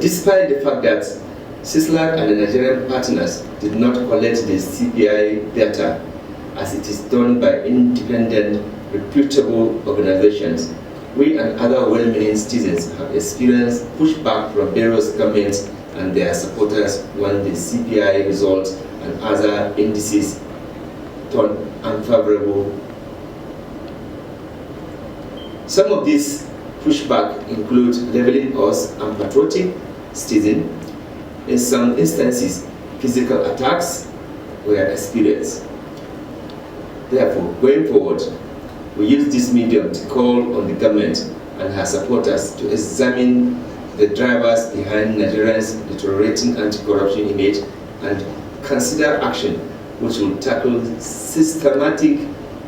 Despite the fact that CISLAC and the Nigerian partners did not collect the CPI data as it is done by independent, reputable organizations, we and other well-meaning citizens have experienced pushback from various governments and their supporters when the CPI results and other indices turn unfavorable. Some of these pushback include labeling us unpatriotic citizens. In some instances, physical attacks were experienced. Therefore, going forward, we use this medium to call on the government and her supporters to examine the drivers behind Nigerians' deteriorating anti-corruption image and consider action which will tackle systematic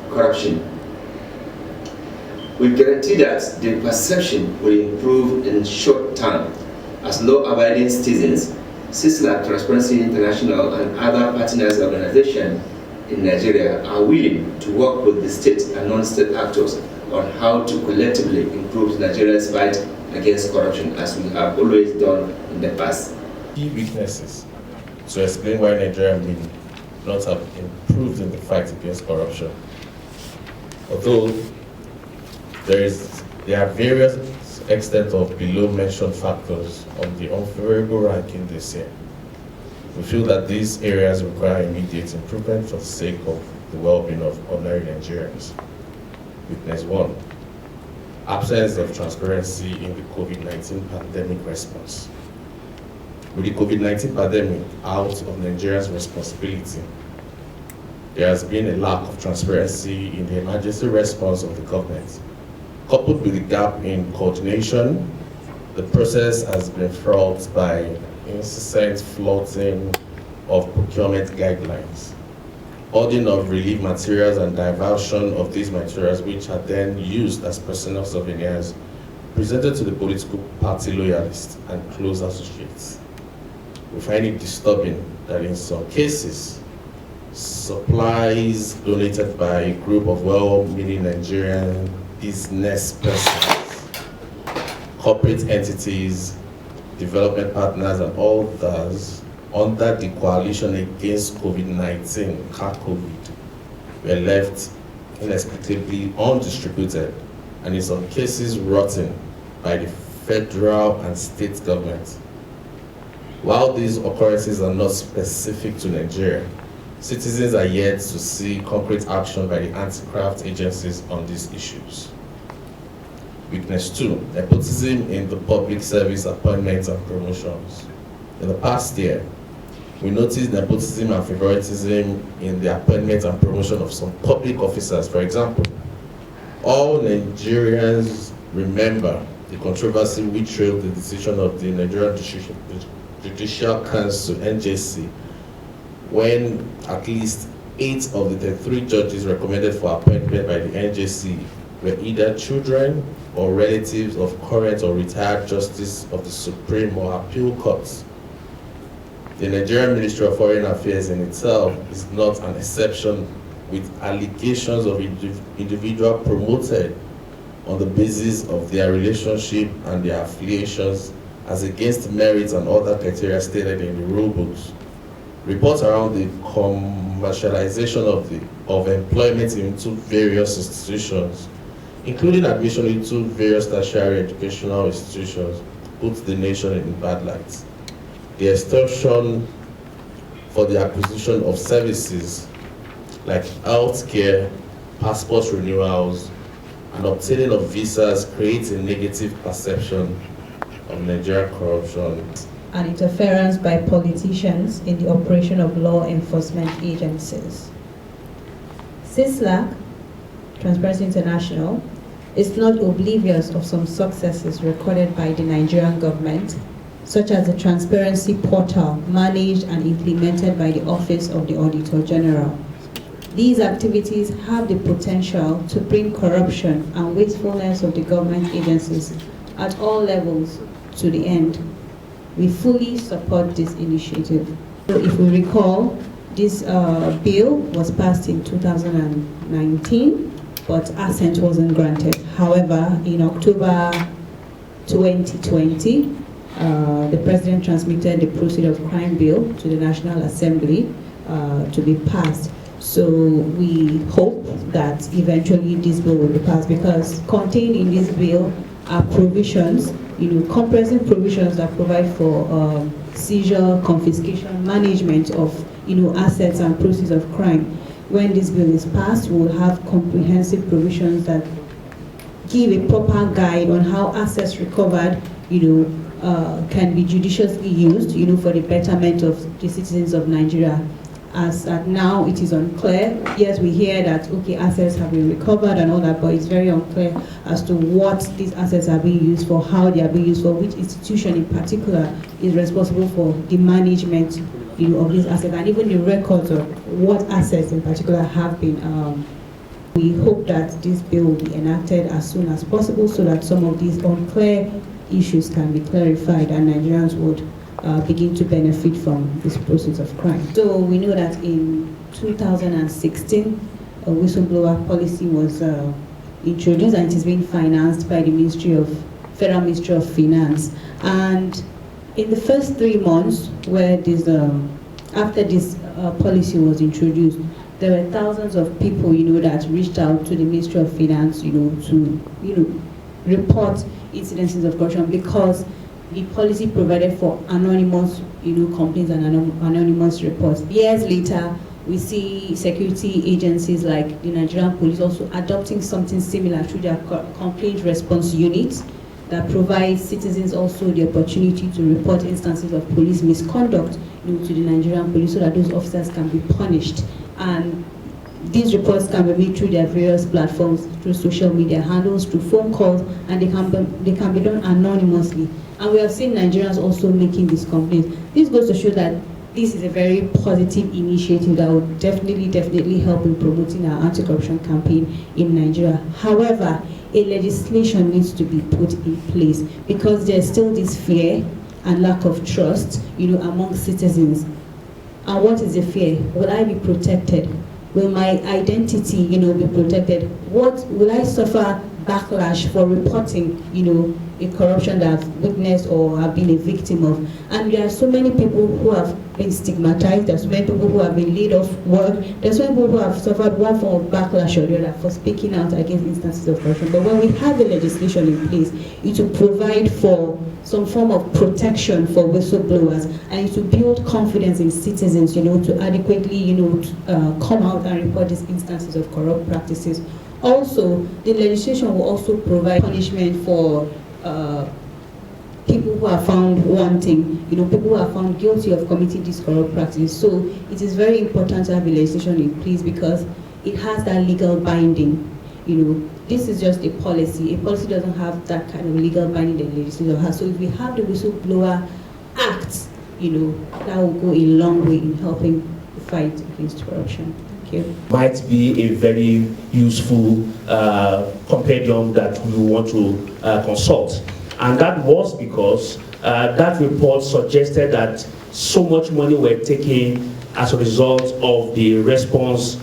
corruption. We guarantee that the perception will improve in short term as law-abiding citizens. CISLAC, Transparency International, and other partners organizations in Nigeria are willing to work with the state and non-state actors on how to collectively improve Nigeria's fight against corruption, as we have always done in the past. Key weaknesses to explain why Nigeria may not have improved in the fight against corruption. Although there are various extent of below-mentioned factors on the unfavorable ranking this year. We feel that these areas require immediate improvement for the sake of the well-being of ordinary Nigerians. Weakness 1, absence of transparency in the COVID-19 pandemic response. With the COVID-19 pandemic out of Nigeria's responsibility, there has been a lack of transparency in the emergency response of the government. Coupled with the gap in coordination, the process has been fraught by incessant flouting of procurement guidelines, hoarding of relief materials and diversion of these materials, which are then used as personal souvenirs presented to the political party loyalists and close associates. We find it disturbing that in some cases, supplies donated by a group of well-meaning Nigerian business persons, corporate entities, development partners, and others under the coalition against COVID-19, COVID, were left inexplicably undistributed and in some cases rotten by the federal and state government. While these occurrences are not specific to Nigeria, citizens are yet to see concrete action by the anti-graft agencies on these issues. Weakness 2, nepotism in the public service appointments and promotions. In the past year, we noticed nepotism and favoritism in the appointment and promotion of some public officers. For example, all Nigerians remember the controversy which trailed the decision of the Nigerian Judicial Council, NJC, when at least 8 of the 33 judges recommended for appointment by the NJC were either children or relatives of current or retired justice of the Supreme or Appeal Courts. The Nigerian Ministry of Foreign Affairs in itself is not an exception, with allegations of individual promoted on the basis of their relationship and their affiliations as against merits and other criteria stated in the rule books. Reports around the commercialization of employment into various institutions, including admission into various tertiary educational institutions, puts the nation in bad light. The extortion for the acquisition of services like healthcare, passport renewals, and obtaining of visas creates a negative perception of Nigerian corruption. And interference by politicians in the operation of law enforcement agencies. CISLAC, Transparency International, is not oblivious of some successes recorded by the Nigerian government, such as the transparency portal managed and implemented by the Office of the Auditor General. These activities have the potential to bring corruption and wastefulness of the government agencies at all levels to the end. We fully support this initiative. So if we recall, this bill was passed in 2019 but assent wasn't granted. However, in October 2020, the President transmitted the Proceed of Crime Bill to the National Assembly to be passed. So we hope that eventually this bill will be passed, because contained in this bill are provisions, comprehensive provisions that provide for seizure, confiscation, management of, assets and proceeds of crime. When this bill is passed, we will have comprehensive provisions that give a proper guide on how assets recovered, can be judiciously used, for the betterment of the citizens of Nigeria. As at now, it is unclear. Yes, we hear that, okay, assets have been recovered and all that, but it's very unclear as to what these assets are being used for, how they are being used for, which institution in particular is responsible for the management, of these assets, and even the records of what assets in particular have been. We hope that this bill will be enacted as soon as possible, so that some of these unclear issues can be clarified and Nigerians would begin to benefit from this process of crime. So we know that in 2016, a whistleblower policy was introduced, and it is being financed by the Federal Ministry of Finance. And in the first 3 months, where this, after this policy was introduced, there were thousands of people, that reached out to the Ministry of Finance, to report incidences of corruption, because the policy provided for anonymous, complaints and anonymous reports. Years later, we see security agencies like the Nigerian police also adopting something similar through their complaint response units that provides citizens also the opportunity to report instances of police misconduct, to the Nigerian police, so that those officers can be punished. And these reports can be made through their various platforms, through social media handles, through phone calls, and they can be done anonymously. And we have seen Nigerians also making these complaints. This goes to show that this is a very positive initiative that will definitely help in promoting our anti-corruption campaign in Nigeria. However, a legislation needs to be put in place, because there's still this fear and lack of trust, among citizens. And what is the fear? Will I be protected? Will my identity, be protected? What will I suffer backlash for reporting, a corruption that I've witnessed or have been a victim of? And there are so many people who have been stigmatized. There's so many people who have been laid off work. There's so many people who have suffered one form of backlash or the other for speaking out against instances of corruption. But when we have the legislation in place, it will provide for some form of protection for whistleblowers, and it will build confidence in citizens, to adequately, come out and report these instances of corrupt practices. Also, the legislation will also provide punishment for people who are found wanting, people who are found guilty of committing these corrupt practices. So it is very important to have a legislation in place, because it has that legal binding. This is just a policy. A policy doesn't have that kind of legal binding that the legislature has. So if we have the Whistleblower Act, that will go a long way in helping the fight against corruption. Might be a very useful compendium that we want to consult. And that was because that report suggested that so much money were taken as a result of the response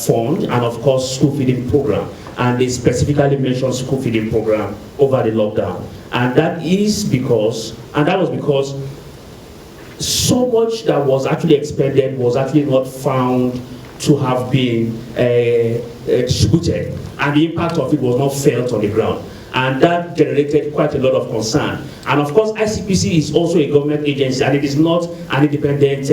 fund and of course school feeding program. And they specifically mentioned school feeding program over the lockdown. And that was because so much that was actually expended was actually not found to have been distributed, and the impact of it was not felt on the ground. And that generated quite a lot of concern. And of course, ICPC is also a government agency, and it is not an independent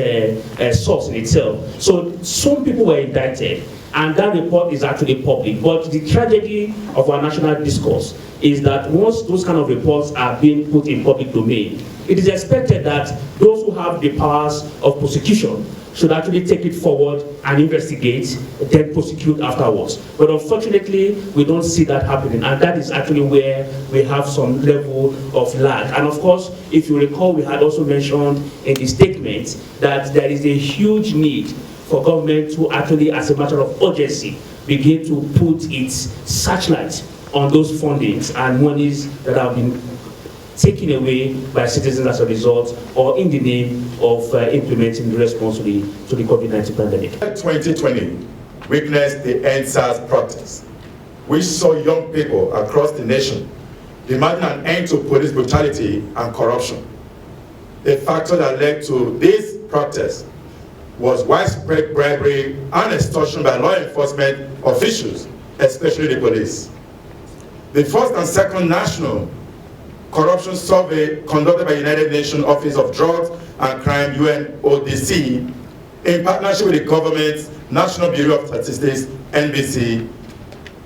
source in itself. So some people were indicted, and that report is actually public. But the tragedy of our national discourse is that once those kind of reports are being put in public domain, it is expected that those who have the powers of prosecution should actually take it forward and investigate, then prosecute afterwards. But unfortunately, we don't see that happening, and that is actually where we have some level of lag. And of course, if you recall, we had also mentioned in the statement that there is a huge need for government to actually, as a matter of urgency, begin to put its searchlight on those fundings and monies that have been taken away by citizens as a result, or in the name of implementing the response to the COVID-19 pandemic. 2020 witnessed the EndSARS protest, which saw young people across the nation demanding an end to police brutality and corruption. A factor that led to this protest was widespread bribery and extortion by law enforcement officials, especially the police. The first and second national corruption survey conducted by United Nations Office of Drugs and Crime, UNODC, in partnership with the government's National Bureau of Statistics, NBC,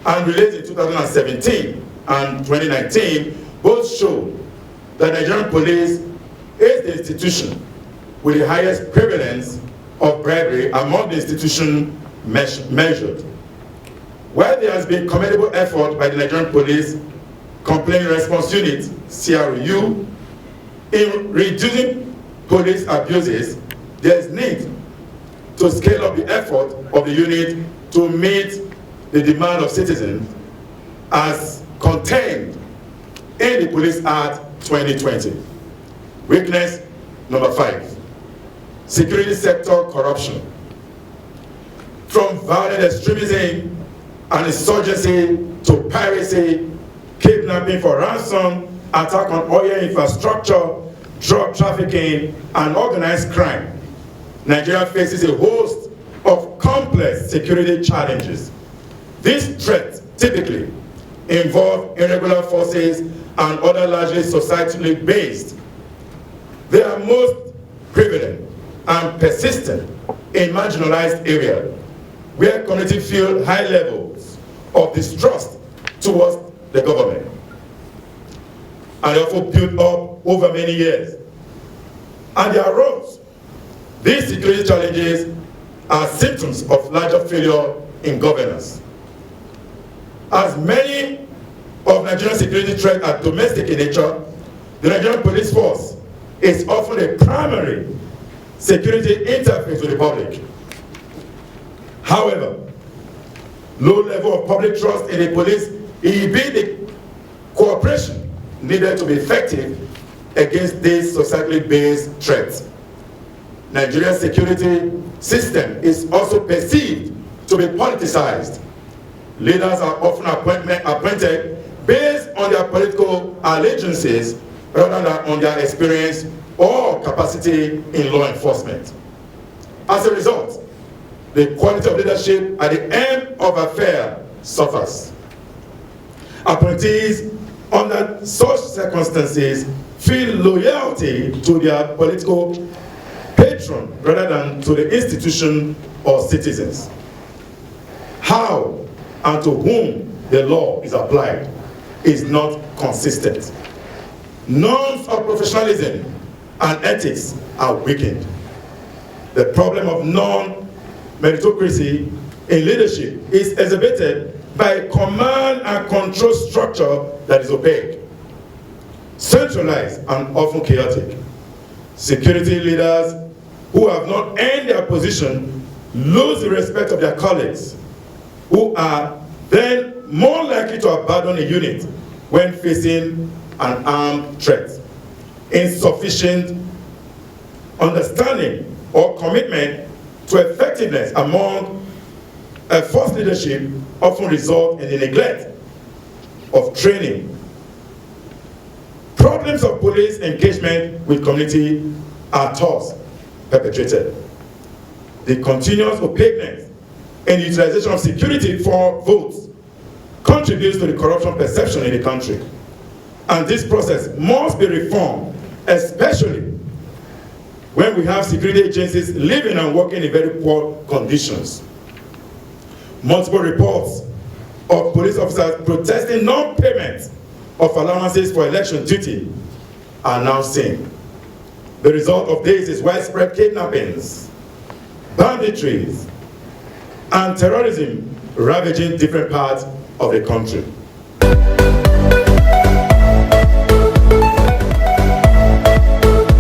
and released in 2017 and 2019, both show that Nigerian police is the institution with the highest prevalence of bribery among the institutions measured. While there has been commendable effort by the Nigerian Police Complaint Response Unit, CRU, in reducing police abuses, there is need to scale up the effort of the unit to meet the demand of citizens as contained in the Police Act 2020. Weakness number 5, security sector corruption. From violent extremism and insurgency to piracy, kidnapping for ransom, attack on oil infrastructure, drug trafficking, and organized crime, Nigeria faces a host of complex security challenges. These threats typically involve irregular forces and other largely societally based. They are most prevalent and persistent in marginalized areas where communities feel high levels of distrust towards the government, and therefore built up over many years. And there are roads. These security challenges are symptoms of larger failure in governance. As many of Nigerian security threats are domestic in nature, the Nigerian police force is often a primary security interface with the public. However, low level of public trust in the police inhibit the cooperation needed to be effective against these societally based threats. Nigeria's security system is also perceived to be politicized. Leaders are often appointed based on their political allegiances rather than on their experience or capacity in law enforcement. As a result, the quality of leadership at the end of affair suffers. Appointees under such circumstances feel loyalty to their political patron rather than to the institution or citizens. How and to whom the law is applied is not consistent. Norms of professionalism and ethics are weakened. The problem of non-meritocracy in leadership is exhibited by a command and control structure that is opaque, centralized, and often chaotic. Security leaders who have not earned their position lose the respect of their colleagues, who are then more likely to abandon a unit when facing an armed threat. Insufficient understanding or commitment to effectiveness among force leadership often result in the neglect of training. Problems of police engagement with community are thus perpetrated. The continuous opaqueness in the utilization of security for votes contributes to the corruption perception in the country. And this process must be reformed, especially when we have security agencies living and working in very poor conditions. Multiple reports of police officers protesting non-payment of allowances for election duty are now seen. The result of this is widespread kidnappings, banditries, and terrorism ravaging different parts of the country.